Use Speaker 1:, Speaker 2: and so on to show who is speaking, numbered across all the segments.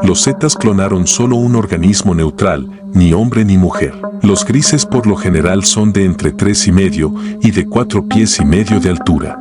Speaker 1: Los Zetas clonaron solo un organismo neutral, ni hombre ni mujer. Los grises por lo general son de entre 3,5 y de 4,5 pies de altura.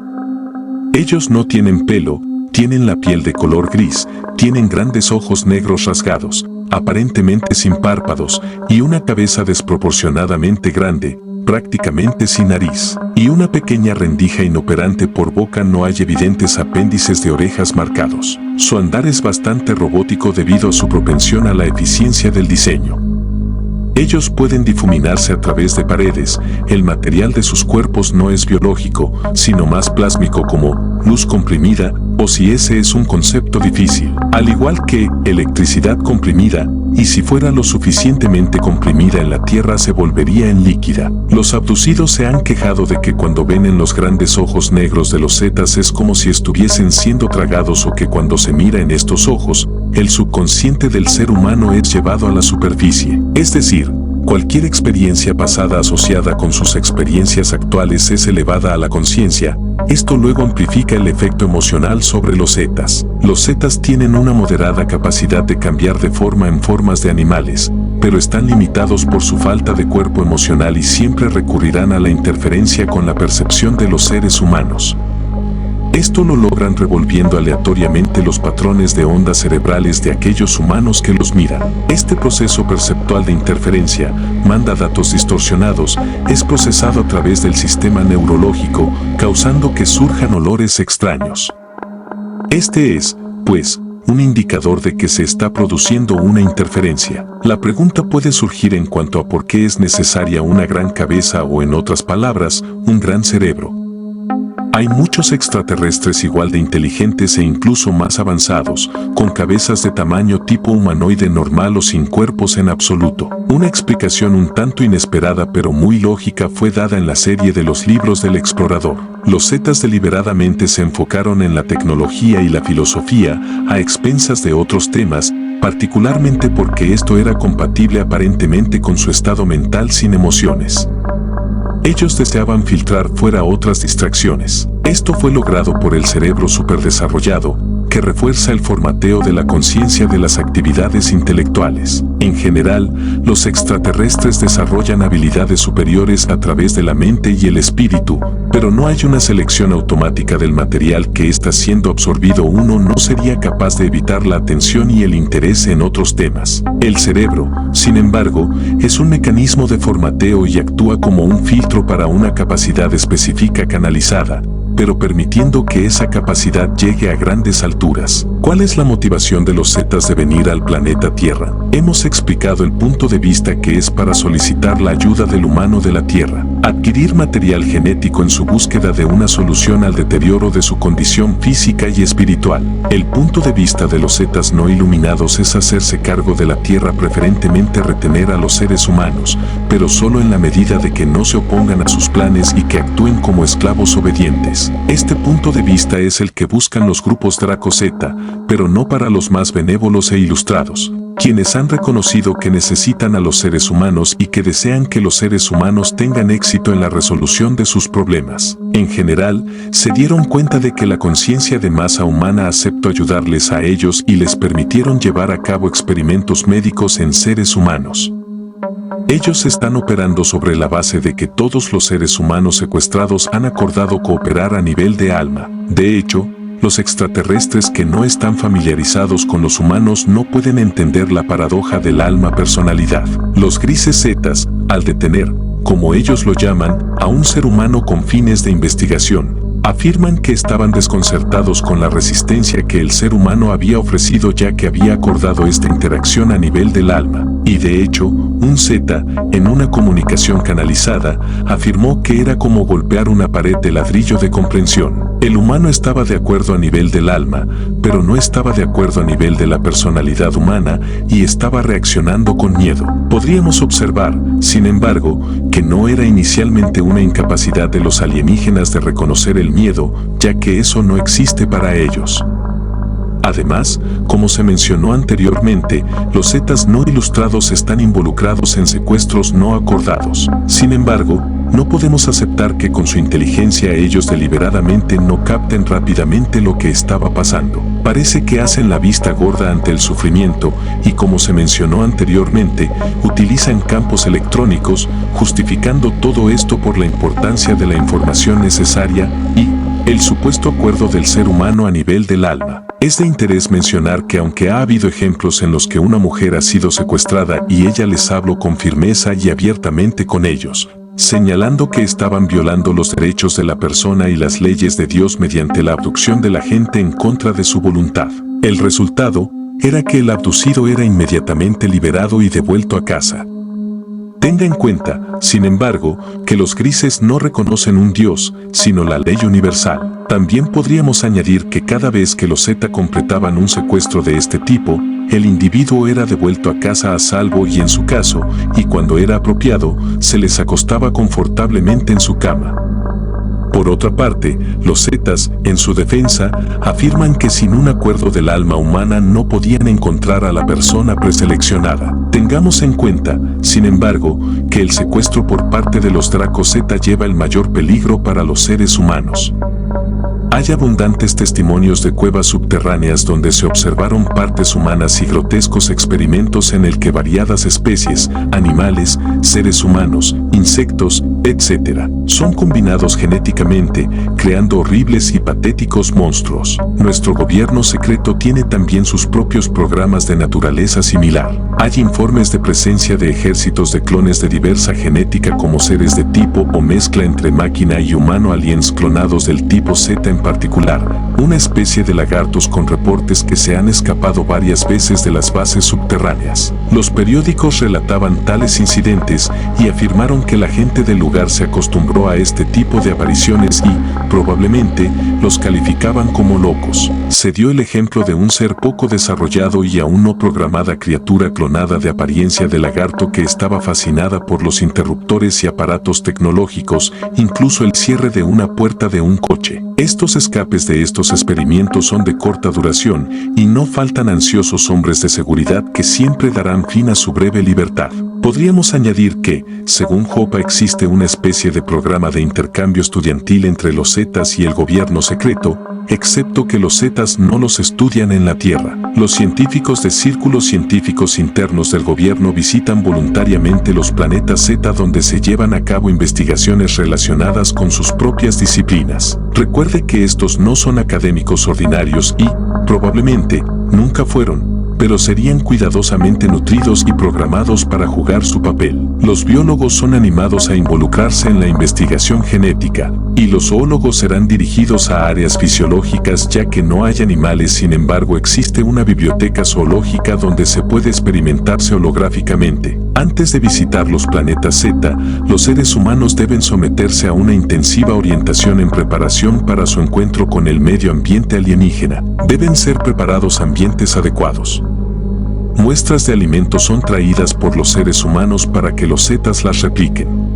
Speaker 1: Ellos no tienen pelo, tienen la piel de color gris, tienen grandes ojos negros rasgados, aparentemente sin párpados, y una cabeza desproporcionadamente grande, prácticamente sin nariz, y una pequeña rendija inoperante por boca. No hay evidentes apéndices de orejas marcados. Su andar es bastante robótico debido a su propensión a la eficiencia del diseño. Ellos pueden difuminarse a través de paredes. El material de sus cuerpos no es biológico, sino más plásmico, como luz comprimida, o si ese es un concepto difícil, al igual que electricidad comprimida, y si fuera lo suficientemente comprimida en la Tierra se volvería en líquida. Los abducidos se han quejado de que cuando ven en los grandes ojos negros de los Zetas es como si estuviesen siendo tragados, o que cuando se mira en estos ojos, el subconsciente del ser humano es llevado a la superficie. Es decir, cualquier experiencia pasada asociada con sus experiencias actuales es elevada a la conciencia. Esto luego amplifica el efecto emocional sobre los Zetas. Los Zetas tienen una moderada capacidad de cambiar de forma en formas de animales, pero están limitados por su falta de cuerpo emocional y siempre recurrirán a la interferencia con la percepción de los seres humanos. Esto lo logran revolviendo aleatoriamente los patrones de ondas cerebrales de aquellos humanos que los miran. Este proceso perceptual de interferencia manda datos distorsionados, es procesado a través del sistema neurológico, causando que surjan olores extraños. Este es, pues, un indicador de que se está produciendo una interferencia. La pregunta puede surgir en cuanto a por qué es necesaria una gran cabeza, o en otras palabras, un gran cerebro. Hay muchos extraterrestres igual de inteligentes e incluso más avanzados, con cabezas de tamaño tipo humanoide normal o sin cuerpos en absoluto. Una explicación un tanto inesperada pero muy lógica fue dada en la serie de los libros del explorador. Los Zetas deliberadamente se enfocaron en la tecnología y la filosofía a expensas de otros temas, particularmente porque esto era compatible aparentemente con su estado mental sin emociones. Ellos deseaban filtrar fuera otras distracciones. Esto fue logrado por el cerebro superdesarrollado, que refuerza el formateo de la conciencia de las actividades intelectuales. En general, los extraterrestres desarrollan habilidades superiores a través de la mente y el espíritu, pero no hay una selección automática del material que está siendo absorbido. Uno no sería capaz de evitar la atención y el interés en otros temas. El cerebro, sin embargo, es un mecanismo de formateo y actúa como un filtro para una capacidad específica canalizada, pero permitiendo que esa capacidad llegue a grandes alturas. ¿Cuál es la motivación de los Zetas de venir al planeta Tierra? Hemos explicado el punto de vista, que es para solicitar la ayuda del humano de la Tierra, adquirir material genético en su búsqueda de una solución al deterioro de su condición física y espiritual. El punto de vista de los Zetas no iluminados es hacerse cargo de la Tierra, preferentemente retener a los seres humanos, pero solo en la medida de que no se opongan a sus planes y que actúen como esclavos obedientes. Este punto de vista es el que buscan los grupos Draco Z, pero no para los más benévolos e ilustrados, quienes han reconocido que necesitan a los seres humanos y que desean que los seres humanos tengan éxito en la resolución de sus problemas. En general, se dieron cuenta de que la conciencia de masa humana aceptó ayudarles a ellos y les permitieron llevar a cabo experimentos médicos en seres humanos. Ellos están operando sobre la base de que todos los seres humanos secuestrados han acordado cooperar a nivel de alma. De hecho, los extraterrestres que no están familiarizados con los humanos no pueden entender la paradoja del alma-personalidad. Los grises Zetas, al detener, como ellos lo llaman, a un ser humano con fines de investigación, afirman que estaban desconcertados con la resistencia que el ser humano había ofrecido, ya que había acordado esta interacción a nivel del alma. Y de hecho, un Zeta, en una comunicación canalizada, afirmó que era como golpear una pared de ladrillo de comprensión. El humano estaba de acuerdo a nivel del alma, pero no estaba de acuerdo a nivel de la personalidad humana y estaba reaccionando con miedo. Podríamos observar, sin embargo, que no era inicialmente una incapacidad de los alienígenas de reconocer el miedo, ya que eso no existe para ellos. Además, como se mencionó anteriormente, los Zetas no ilustrados están involucrados en secuestros no acordados. Sin embargo, no podemos aceptar que con su inteligencia ellos deliberadamente no capten rápidamente lo que estaba pasando. Parece que hacen la vista gorda ante el sufrimiento y, como se mencionó anteriormente, utilizan campos electrónicos, justificando todo esto por la importancia de la información necesaria y el supuesto acuerdo del ser humano a nivel del alma. Es de interés mencionar que aunque ha habido ejemplos en los que una mujer ha sido secuestrada y ella les habló con firmeza y abiertamente con ellos, señalando que estaban violando los derechos de la persona y las leyes de Dios mediante la abducción de la gente en contra de su voluntad. El resultado era que el abducido era inmediatamente liberado y devuelto a casa. Tenga en cuenta, sin embargo, que los grises no reconocen un Dios, sino la ley universal. También podríamos añadir que cada vez que los Z completaban un secuestro de este tipo, el individuo era devuelto a casa a salvo y en su caso, y cuando era apropiado, se les acostaba confortablemente en su cama. Por otra parte, los Zetas, en su defensa, afirman que sin un acuerdo del alma humana no podían encontrar a la persona preseleccionada. Tengamos en cuenta, sin embargo, que el secuestro por parte de los Draco Z lleva el mayor peligro para los seres humanos. Hay abundantes testimonios de cuevas subterráneas donde se observaron partes humanas y grotescos experimentos en el que variadas especies, animales, seres humanos, insectos, etc., son combinados genéticamente, creando horribles y patéticos monstruos. Nuestro gobierno secreto tiene también sus propios programas de naturaleza similar. Hay informes de presencia de ejércitos de clones de diversa genética como seres de tipo o mezcla entre máquina y humano, aliens clonados del tipo Z en particular, una especie de lagartos con reportes que se han escapado varias veces de las bases subterráneas. Los periódicos relataban tales incidentes y afirmaron que la gente del lugar se acostumbró a este tipo de apariciones y, probablemente, los calificaban como locos. Se dio el ejemplo de un ser poco desarrollado y aún no programada criatura clonada de apariencia de lagarto que estaba fascinada por los interruptores y aparatos tecnológicos, incluso el cierre de una puerta de un coche. Estos escapes de estos experimentos son de corta duración y no faltan ansiosos hombres de seguridad que siempre darán fin a su breve libertad. Podríamos añadir que, según Hopa, existe una especie de programa de intercambio estudiantil entre los Zetas y el gobierno secreto, excepto que los Zetas no los estudian en la Tierra. Los científicos de círculos científicos internos del gobierno visitan voluntariamente los planetas Z donde se llevan a cabo investigaciones relacionadas con sus propias disciplinas. Recuerde que estos no son académicos ordinarios y, probablemente, nunca fueron, pero serían cuidadosamente nutridos y programados para jugar su papel. Los biólogos son animados a involucrarse en la investigación genética, y los zoólogos serán dirigidos a áreas fisiológicas ya que no hay animales. Sin embargo, existe una biblioteca zoológica donde se puede experimentarse holográficamente. Antes de visitar los planetas Z, los seres humanos deben someterse a una intensiva orientación en preparación para su encuentro con el medio ambiente alienígena. Deben ser preparados ambientes adecuados. Muestras de alimentos son traídas por los seres humanos para que los Zetas las repliquen.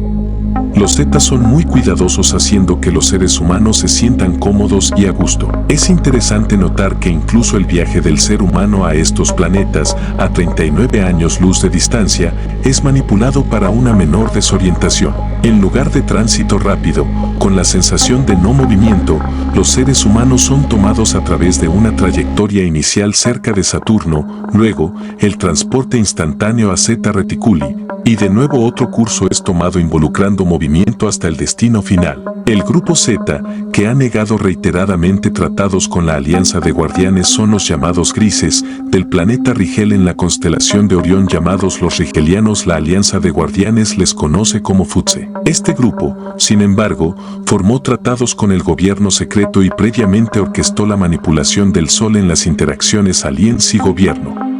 Speaker 1: Los Zetas son muy cuidadosos haciendo que los seres humanos se sientan cómodos y a gusto. Es interesante notar que incluso el viaje del ser humano a estos planetas, a 39 años luz de distancia, es manipulado para una menor desorientación. En lugar de tránsito rápido, con la sensación de no movimiento, los seres humanos son tomados a través de una trayectoria inicial cerca de Saturno, luego, el transporte instantáneo a Zeta Reticuli, y de nuevo otro curso es tomado involucrando movimiento hasta el destino final. El grupo Z, que ha negado reiteradamente tratados con la Alianza de Guardianes, son los llamados grises, del planeta Rigel en la constelación de Orión llamados los rigelianos. La Alianza de Guardianes les conoce como Futse. Este grupo, sin embargo, formó tratados con el gobierno secreto y previamente orquestó la manipulación del Sol en las interacciones aliens y gobierno.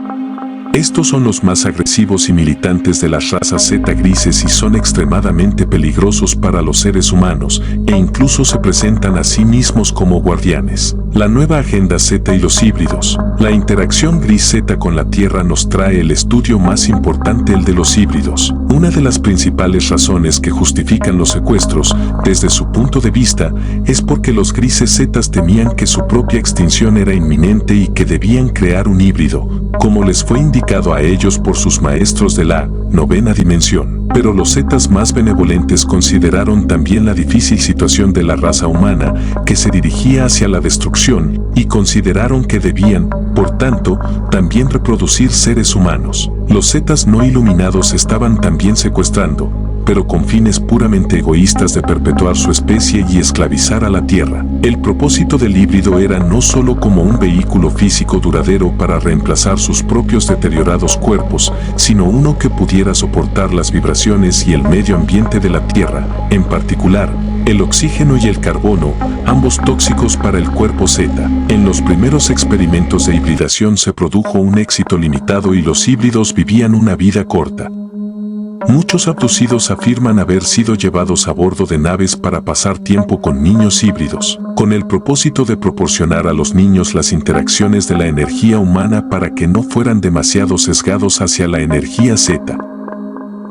Speaker 1: Estos son los más agresivos y militantes de las razas Z grises y son extremadamente peligrosos para los seres humanos, e incluso se presentan a sí mismos como guardianes. La nueva agenda Z y los híbridos. La interacción gris-Z con la Tierra nos trae el estudio más importante, el de los híbridos. Una de las principales razones que justifican los secuestros, desde su punto de vista, es porque los grises Zetas temían que su propia extinción era inminente y que debían crear un híbrido, como les fue indicado a ellos por sus maestros de la novena dimensión. Pero los zetas más benevolentes consideraron también la difícil situación de la raza humana que se dirigía hacia la destrucción y consideraron que debían, por tanto, también reproducir seres humanos. Los zetas no iluminados estaban también secuestrando, pero con fines puramente egoístas de perpetuar su especie y esclavizar a la Tierra. El propósito del híbrido era no solo como un vehículo físico duradero para reemplazar sus propios deteriorados cuerpos, sino uno que pudiera soportar las vibraciones y el medio ambiente de la Tierra, en particular, el oxígeno y el carbono, ambos tóxicos para el cuerpo Z. En los primeros experimentos de hibridación se produjo un éxito limitado y los híbridos vivían una vida corta. Muchos abducidos afirman haber sido llevados a bordo de naves para pasar tiempo con niños híbridos, con el propósito de proporcionar a los niños las interacciones de la energía humana para que no fueran demasiado sesgados hacia la energía Z.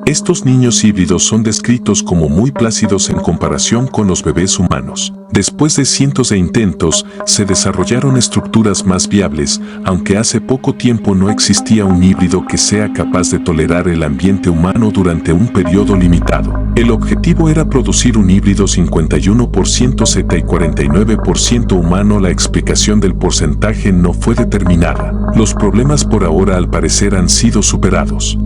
Speaker 1: Estos niños híbridos son descritos como muy plácidos en comparación con los bebés humanos. Después de cientos de intentos, se desarrollaron estructuras más viables, aunque hace poco tiempo no existía un híbrido que sea capaz de tolerar el ambiente humano durante un periodo limitado. El objetivo era producir un híbrido 51% Z y 49% humano. La explicación del porcentaje no fue determinada. Los problemas por ahora al parecer han sido superados.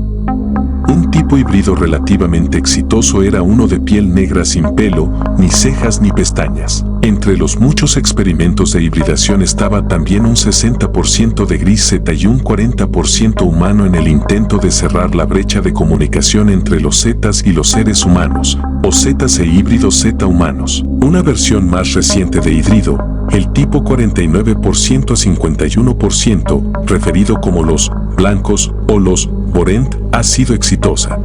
Speaker 1: Un tipo híbrido relativamente exitoso era uno de piel negra sin pelo, ni cejas ni pestañas. Entre los muchos experimentos de hibridación estaba también un 60% de gris Z y un 40% humano en el intento de cerrar la brecha de comunicación entre los Zetas y los seres humanos, o Zetas e híbridos Z humanos. Una versión más reciente de híbrido, el tipo 49% a 51%, referido como los blancos o los Borent, ha sido exitosa.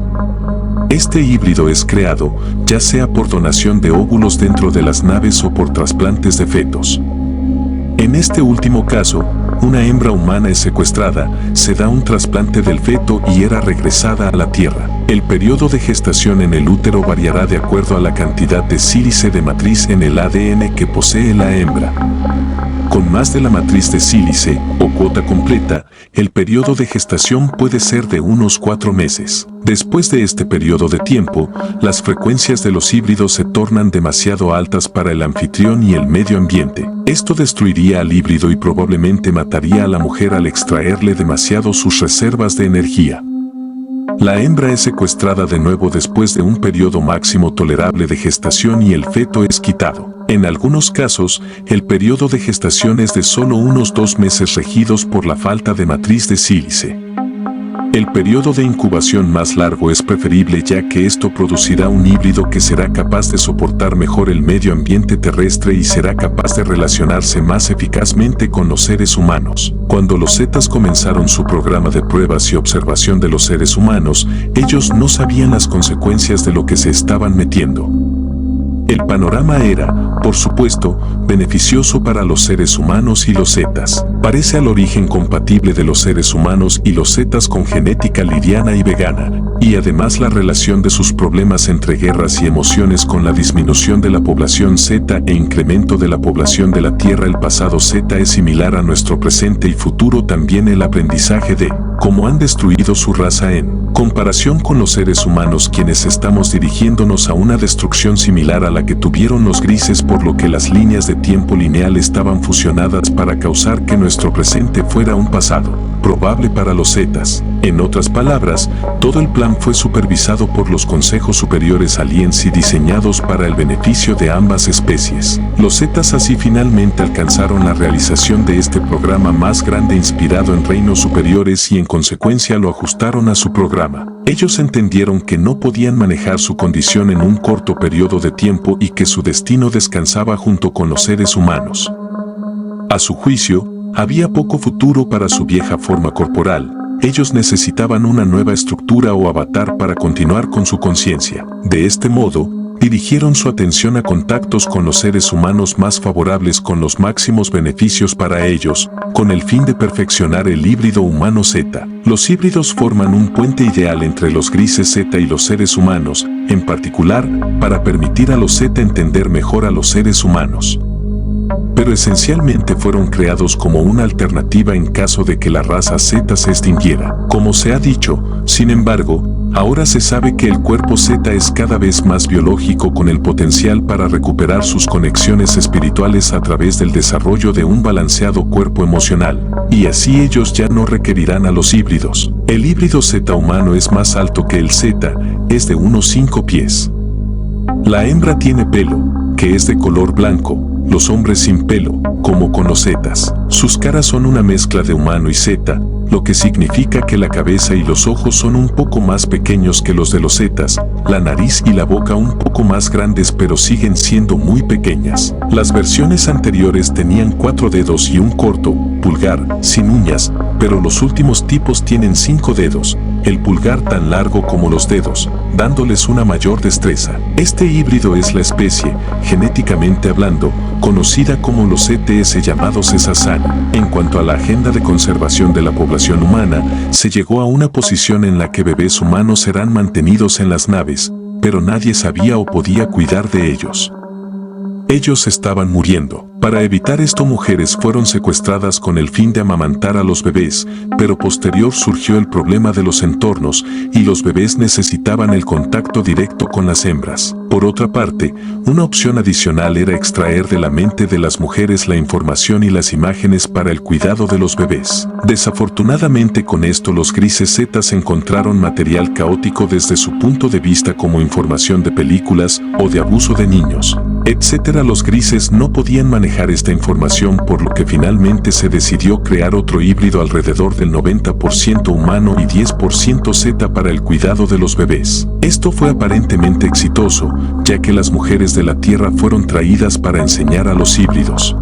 Speaker 1: Este híbrido es creado, ya sea por donación de óvulos dentro de las naves o por trasplantes de fetos. En este último caso, una hembra humana es secuestrada, se da un trasplante del feto y era regresada a la Tierra. El periodo de gestación en el útero variará de acuerdo a la cantidad de sílice de matriz en el ADN que posee la hembra. Con más de la matriz de sílice, o cuota completa, el periodo de gestación puede ser de unos 4 meses. Después de este periodo de tiempo, las frecuencias de los híbridos se tornan demasiado altas para el anfitrión y el medio ambiente. Esto destruiría al híbrido y probablemente mataría a la mujer al extraerle demasiado sus reservas de energía. La hembra es secuestrada de nuevo después de un periodo máximo tolerable de gestación y el feto es quitado. En algunos casos, el periodo de gestación es de solo unos 2 meses regidos por la falta de matriz de sílice. El periodo de incubación más largo es preferible ya que esto producirá un híbrido que será capaz de soportar mejor el medio ambiente terrestre y será capaz de relacionarse más eficazmente con los seres humanos. Cuando los Zetas comenzaron su programa de pruebas y observación de los seres humanos, ellos no sabían las consecuencias de lo que se estaban metiendo. El panorama era, por supuesto, beneficioso para los seres humanos y los Zetas. Parece al origen compatible de los seres humanos y los Zetas con genética liviana y vegana, y además la relación de sus problemas entre guerras y emociones con la disminución de la población Z e incremento de la población de la Tierra. El pasado Z es similar a nuestro presente y futuro. También el aprendizaje de cómo han destruido su raza en comparación con los seres humanos, quienes estamos dirigiéndonos a una destrucción similar a la que tuvieron los grises, por lo que las líneas de tiempo lineal estaban fusionadas para causar que nuestro presente fuera un pasado probable para los Zetas. En otras palabras, todo el plan fue supervisado por los consejos superiores aliens y diseñados para el beneficio de ambas especies. Los Zetas así finalmente alcanzaron la realización de este programa más grande inspirado en reinos superiores y en consecuencia lo ajustaron a su programa. Ellos entendieron que no podían manejar su condición en un corto periodo de tiempo y que su destino descansaba junto con los seres humanos. A su juicio, había poco futuro para su vieja forma corporal. Ellos necesitaban una nueva estructura o avatar para continuar con su conciencia. De este modo, dirigieron su atención a contactos con los seres humanos más favorables con los máximos beneficios para ellos, con el fin de perfeccionar el híbrido humano Z. Los híbridos forman un puente ideal entre los grises Z y los seres humanos, en particular, para permitir a los Z entender mejor a los seres humanos. Pero esencialmente fueron creados como una alternativa en caso de que la raza Z se extinguiera. Como se ha dicho, sin embargo, Ahora se sabe que el cuerpo Z es cada vez más biológico, con el potencial para recuperar sus conexiones espirituales a través del desarrollo de un balanceado cuerpo emocional, y así ellos ya no requerirán a los híbridos. El híbrido Z humano es más alto que el Z, es de unos 5 pies. La hembra tiene pelo, que es de color blanco, los hombres sin pelo, como con los Zetas. Sus caras son una mezcla de humano y Z, lo que significa que la cabeza y los ojos son un poco más pequeños que los de los Zetas, la nariz y la boca un poco más grandes, pero siguen siendo muy pequeñas. Las versiones anteriores tenían 4 dedos y un corto pulgar, sin uñas, pero los últimos tipos tienen 5 dedos, el pulgar tan largo como los dedos, dándoles una mayor destreza. Este híbrido es la especie, genéticamente hablando, conocida como los ETS llamados Esazán. En cuanto a la agenda de conservación de la población humana, se llegó a una posición en la que bebés humanos serán mantenidos en las naves, pero nadie sabía o podía cuidar de ellos. Ellos estaban muriendo. Para evitar esto, mujeres fueron secuestradas con el fin de amamantar a los bebés, pero posterior surgió el problema de los entornos y los bebés necesitaban el contacto directo con las hembras. Por otra parte, una opción adicional era extraer de la mente de las mujeres la información y las imágenes para el cuidado de los bebés. Desafortunadamente, con esto los grises Zetas encontraron material caótico desde su punto de vista, como información de películas o de abuso de niños, etc. Los grises no podían manejar esta información, por lo que finalmente se decidió crear otro híbrido alrededor del 90% humano y 10% Z para el cuidado de los bebés. Esto fue aparentemente exitoso, ya que las mujeres de la Tierra fueron traídas para enseñar a los híbridos.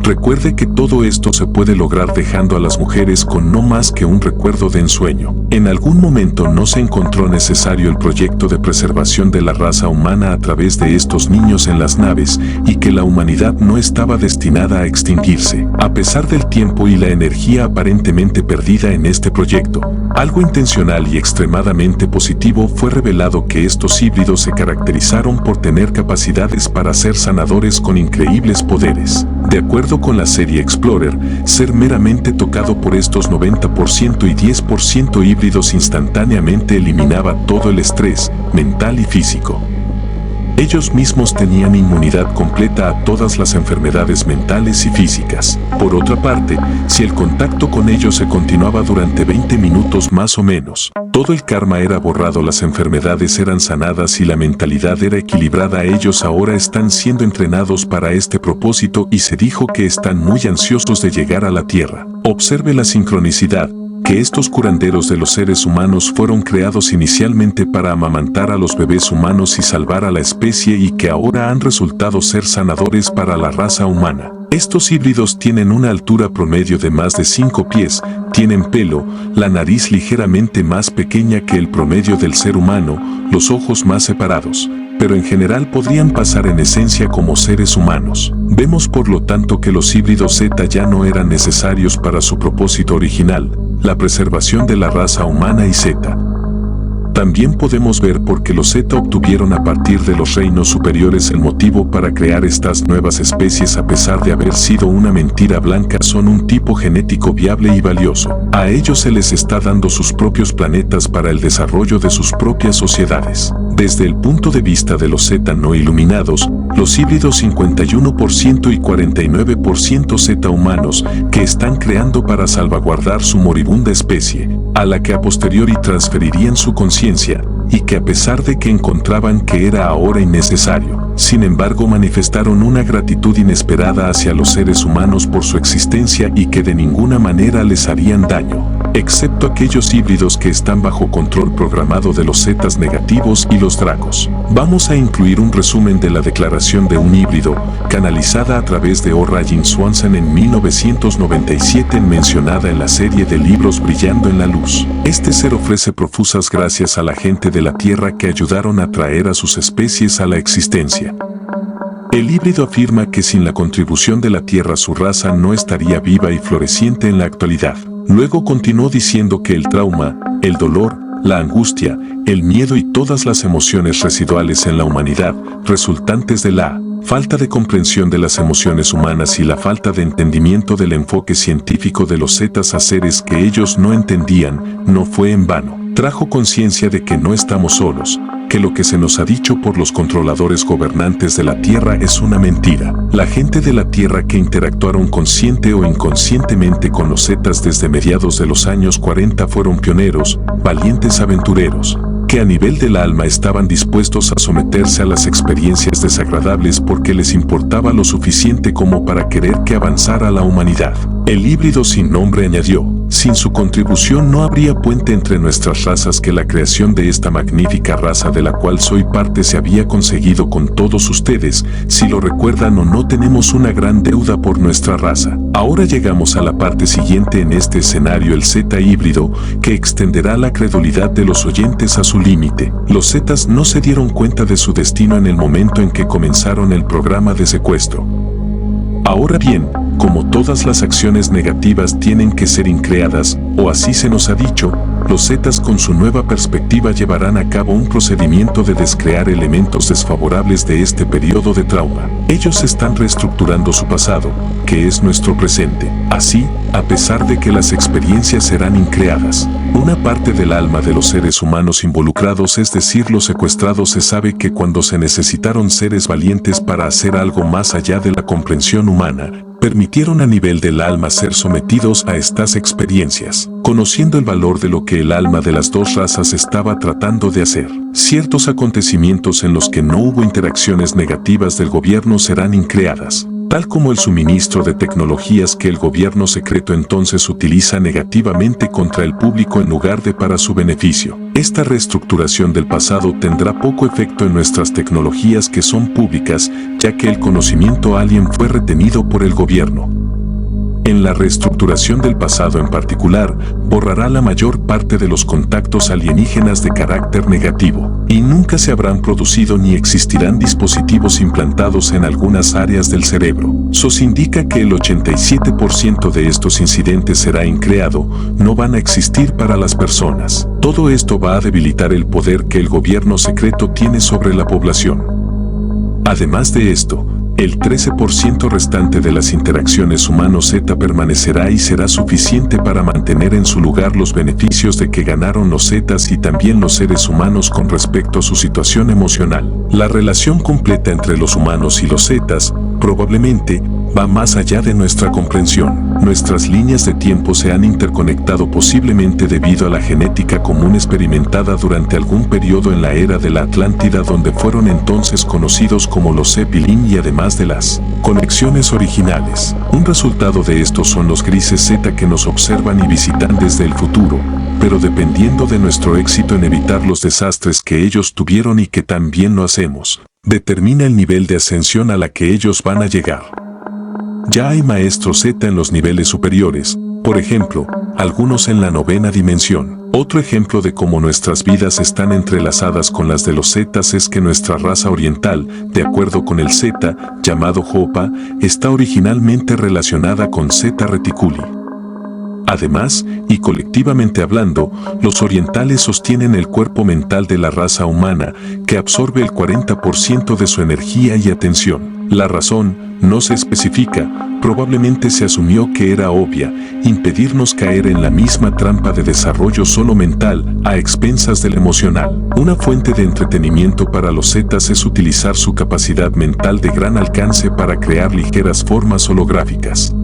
Speaker 1: Recuerde que todo esto se puede lograr dejando a las mujeres con no más que un recuerdo de ensueño. En algún momento no se encontró necesario el proyecto de preservación de la raza humana a través de estos niños en las naves, y que la humanidad no estaba destinada a extinguirse. A pesar del tiempo y la energía aparentemente perdida en este proyecto, algo intencional y extremadamente positivo fue revelado: que estos híbridos se caracterizaron por tener capacidades para ser sanadores con increíbles poderes. De acuerdo con la serie Explorer, ser meramente tocado por estos 90% y 10% híbridos instantáneamente eliminaba todo el estrés mental y físico. Ellos mismos tenían inmunidad completa a todas las enfermedades mentales y físicas. Por otra parte, si el contacto con ellos se continuaba durante 20 minutos más o menos, todo el karma era borrado, las enfermedades eran sanadas y la mentalidad era equilibrada. Ellos ahora están siendo entrenados para este propósito y se dijo que están muy ansiosos de llegar a la Tierra. Observe la sincronicidad, que estos curanderos de los seres humanos fueron creados inicialmente para amamantar a los bebés humanos y salvar a la especie, y que ahora han resultado ser sanadores para la raza humana. Estos híbridos tienen una altura promedio de más de 5 pies, tienen pelo, la nariz ligeramente más pequeña que el promedio del ser humano, los ojos más separados, pero en general podrían pasar en esencia como seres humanos. Vemos por lo tanto que los híbridos Z ya no eran necesarios para su propósito original, la preservación de la raza humana y Z. También podemos ver por qué los Z obtuvieron a partir de los reinos superiores el motivo para crear estas nuevas especies. A pesar de haber sido una mentira blanca, son un tipo genético viable y valioso. A ellos se les está dando sus propios planetas para el desarrollo de sus propias sociedades. Desde el punto de vista de los Z no iluminados, los híbridos 51% y 49% Z humanos, que están creando para salvaguardar su moribunda especie, a la que a posteriori transferirían su conciencia, y que a pesar de que encontraban que era ahora innecesario, sin embargo manifestaron una gratitud inesperada hacia los seres humanos por su existencia y que de ninguna manera les harían daño, excepto aquellos híbridos que están bajo control programado de los Zetas negativos y los Dracos. Vamos a incluir un resumen de la declaración de un híbrido, canalizada a través de O. Ryan Swanson en 1997, mencionada en la serie de libros Brillando en la Luz. Este ser ofrece profusas gracias a la gente de la Tierra que ayudaron a traer a sus especies a la existencia. El híbrido afirma que sin la contribución de la Tierra su raza no estaría viva y floreciente en la actualidad. Luego continuó diciendo que el trauma, el dolor, la angustia, el miedo y todas las emociones residuales en la humanidad, resultantes de la falta de comprensión de las emociones humanas y la falta de entendimiento del enfoque científico de los Zetas a seres que ellos no entendían, no fue en vano. Trajo conciencia de que no estamos solos, que lo que se nos ha dicho por los controladores gobernantes de la Tierra es una mentira. La gente de la Tierra que interactuaron consciente o inconscientemente con los Zetas desde mediados de los años 40 fueron pioneros, valientes aventureros, que a nivel del alma estaban dispuestos a someterse a las experiencias desagradables porque les importaba lo suficiente como para querer que avanzara la humanidad. El híbrido sin nombre añadió: sin su contribución no habría puente entre nuestras razas, que la creación de esta magnífica raza de la cual soy parte se había conseguido con todos ustedes. Si lo recuerdan o no, tenemos una gran deuda por nuestra raza. Ahora llegamos a la parte siguiente en este escenario: el Zeta híbrido, que extenderá la credulidad de los oyentes a su límite. Los Zetas no se dieron cuenta de su destino en el momento en que comenzaron el programa de secuestro. Ahora bien, como todas las acciones negativas tienen que ser increadas, o así se nos ha dicho, los Zetas con su nueva perspectiva llevarán a cabo un procedimiento de descrear elementos desfavorables de este periodo de trauma. Ellos están reestructurando su pasado, que es nuestro presente. Así, a pesar de que las experiencias serán increadas, una parte del alma de los seres humanos involucrados, es decir, los secuestrados, se sabe que cuando se necesitaron seres valientes para hacer algo más allá de la comprensión humana, permitieron a nivel del alma ser sometidos a estas experiencias, conociendo el valor de lo que el alma de las dos razas estaba tratando de hacer. Ciertos acontecimientos en los que no hubo interacciones negativas del gobierno serán increadas, tal como el suministro de tecnologías que el gobierno secreto entonces utiliza negativamente contra el público en lugar de para su beneficio. Esta reestructuración del pasado tendrá poco efecto en nuestras tecnologías que son públicas, ya que el conocimiento alien fue retenido por el gobierno. En la reestructuración del pasado en particular, borrará la mayor parte de los contactos alienígenas de carácter negativo, y nunca se habrán producido ni existirán dispositivos implantados en algunas áreas del cerebro. SOS indica que el 87% de estos incidentes será increado, no van a existir para las personas. Todo esto va a debilitar el poder que el gobierno secreto tiene sobre la población. Además de esto, el 13% restante de las interacciones humano-Zeta permanecerá y será suficiente para mantener en su lugar los beneficios de que ganaron los Zetas y también los seres humanos con respecto a su situación emocional. La relación completa entre los humanos y los Zetas probablemente va más allá de nuestra comprensión. Nuestras líneas de tiempo se han interconectado posiblemente debido a la genética común experimentada durante algún periodo en la era de la Atlántida, donde fueron entonces conocidos como los Zeppelin, y además de las conexiones originales. Un resultado de esto son los grises Zeta que nos observan y visitan desde el futuro, pero dependiendo de nuestro éxito en evitar los desastres que ellos tuvieron y que también lo hacemos, determina el nivel de ascensión a la que ellos van a llegar. Ya hay maestros Zeta en los niveles superiores, por ejemplo, algunos en la 9ª dimensión. Otro ejemplo de cómo nuestras vidas están entrelazadas con las de los Zetas es que nuestra raza oriental, de acuerdo con el Zeta, llamado Hopa, está originalmente relacionada con Zeta Reticuli. Además, y colectivamente hablando, los orientales sostienen el cuerpo mental de la raza humana, que absorbe el 40% de su energía y atención. La razón no se especifica, probablemente se asumió que era obvia: impedirnos caer en la misma trampa de desarrollo solo mental, a expensas del emocional. Una fuente de entretenimiento para los Zetas es utilizar su capacidad mental de gran alcance para crear ligeras formas holográficas.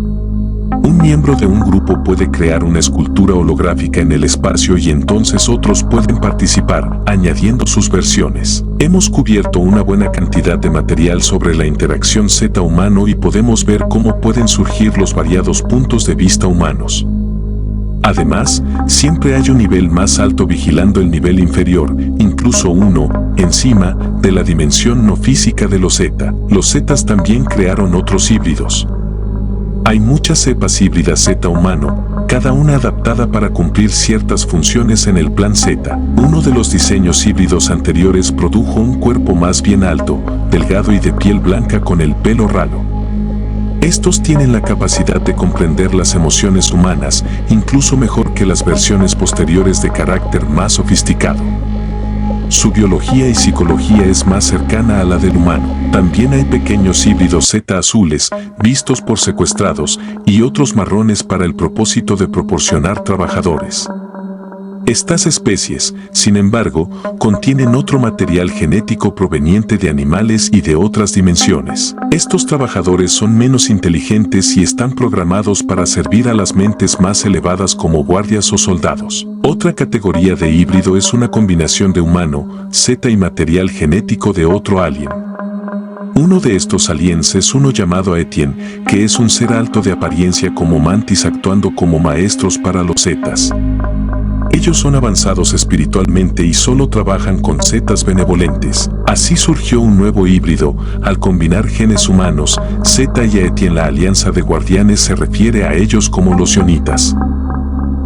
Speaker 1: Un miembro de un grupo puede crear una escultura holográfica en el espacio y entonces otros pueden participar, añadiendo sus versiones. Hemos cubierto una buena cantidad de material sobre la interacción Zeta humano y podemos ver cómo pueden surgir los variados puntos de vista humanos. Además, siempre hay un nivel más alto vigilando el nivel inferior, incluso uno, encima, de la dimensión no física de los Zeta. Los Zetas también crearon otros híbridos. Hay muchas cepas híbridas Zeta humano, cada una adaptada para cumplir ciertas funciones en el plan Zeta. Uno de los diseños híbridos anteriores produjo un cuerpo más bien alto, delgado y de piel blanca con el pelo ralo. Estos tienen la capacidad de comprender las emociones humanas, incluso mejor que las versiones posteriores de carácter más sofisticado. Su biología y psicología es más cercana a la del humano. También hay pequeños híbridos Zeta azules, vistos por secuestrados, y otros marrones para el propósito de proporcionar trabajadores. Estas especies, sin embargo, contienen otro material genético proveniente de animales y de otras dimensiones. Estos trabajadores son menos inteligentes y están programados para servir a las mentes más elevadas como guardias o soldados. Otra categoría de híbrido es una combinación de humano, zeta y material genético de otro alien. Uno de estos aliens es uno llamado Etienne, que es un ser alto de apariencia como mantis actuando como maestros para los zetas. Ellos son avanzados espiritualmente y solo trabajan con zetas benevolentes. Así surgió un nuevo híbrido, al combinar genes humanos, Zeta y Etienne. La alianza de guardianes se refiere a ellos como los Ionitas.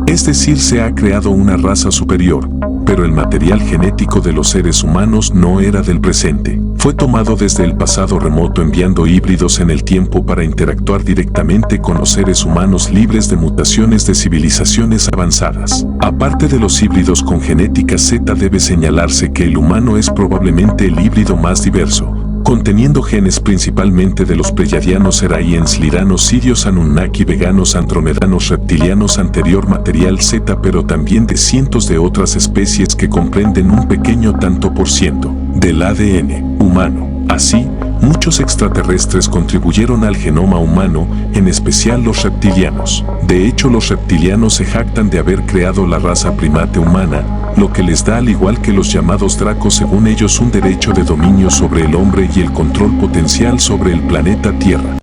Speaker 1: Es decir, se ha creado una raza superior, pero el material genético de los seres humanos no era del presente. Fue tomado desde el pasado remoto enviando híbridos en el tiempo para interactuar directamente con los seres humanos libres de mutaciones de civilizaciones avanzadas. Aparte de los híbridos con genética Z, debe señalarse que el humano es probablemente el híbrido más diverso, conteniendo genes principalmente de los pleyadianos, Seraíens, Liranos, Sirios, Anunnaki, veganos, andromedanos, reptilianos, anterior material Z, pero también de cientos de otras especies que comprenden un pequeño tanto por ciento del ADN humano. Así, muchos extraterrestres contribuyeron al genoma humano, en especial los reptilianos. De hecho, los reptilianos se jactan de haber creado la raza primate humana, lo que les da, al igual que los llamados dracos, según ellos, un derecho de dominio sobre el hombre y el control potencial sobre el planeta Tierra.